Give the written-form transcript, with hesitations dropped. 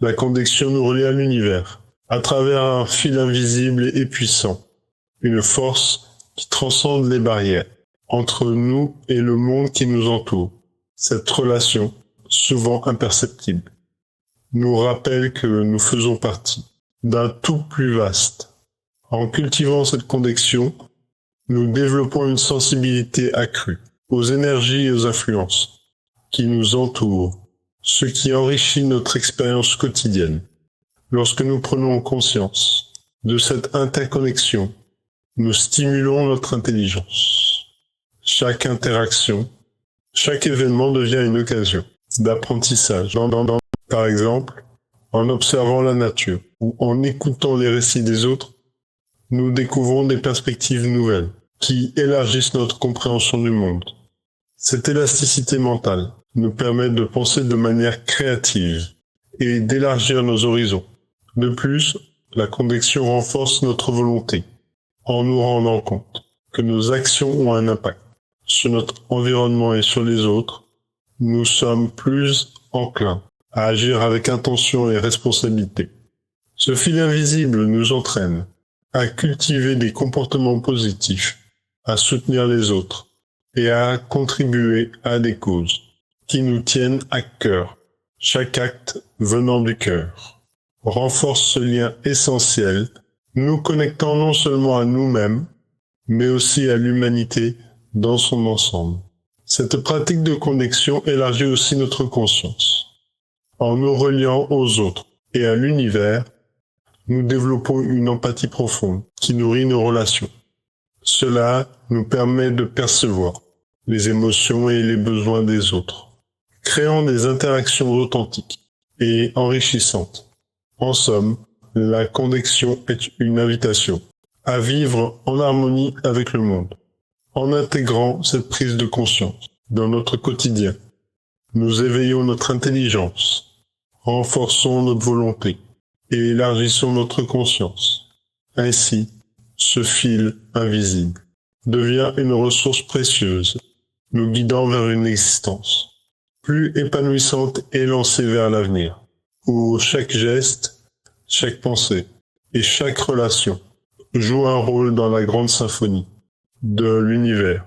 La connexion nous relie à l'univers, à travers un fil invisible et puissant, une force qui transcende les barrières entre nous et le monde qui nous entoure. Cette relation, souvent imperceptible, nous rappelle que nous faisons partie d'un tout plus vaste. En cultivant cette connexion, nous développons une sensibilité accrue aux énergies et aux influences qui nous entourent, ce qui enrichit notre expérience quotidienne. Lorsque nous prenons conscience de cette interconnexion, nous stimulons notre intelligence. Chaque interaction, chaque événement devient une occasion d'apprentissage. Par exemple, en observant la nature ou en écoutant les récits des autres, nous découvrons des perspectives nouvelles qui élargissent notre compréhension du monde. Cette élasticité mentale nous permet de penser de manière créative et d'élargir nos horizons. De plus, la connexion renforce notre volonté en nous rendant compte que nos actions ont un impact sur notre environnement et sur les autres. Nous sommes plus enclins à agir avec intention et responsabilité. Ce fil invisible nous entraîne à cultiver des comportements positifs, à soutenir les autres et à contribuer à des causes qui nous tiennent à cœur. Chaque acte venant du cœur renforce ce lien essentiel, nous connectant non seulement à nous-mêmes, mais aussi à l'humanité dans son ensemble. Cette pratique de connexion élargit aussi notre conscience. En nous reliant aux autres et à l'univers, nous développons une empathie profonde qui nourrit nos relations. Cela nous permet de percevoir les émotions et les besoins des autres, créant des interactions authentiques et enrichissantes. En somme, la connexion est une invitation à vivre en harmonie avec le monde. En intégrant cette prise de conscience dans notre quotidien, nous éveillons notre intelligence, renforçons notre volonté et élargissons notre conscience. Ainsi, ce fil invisible devient une ressource précieuse, nous guidant vers une existence plus épanouissante et lancée vers l'avenir, où chaque geste, chaque pensée et chaque relation joue un rôle dans la grande symphonie de l'univers.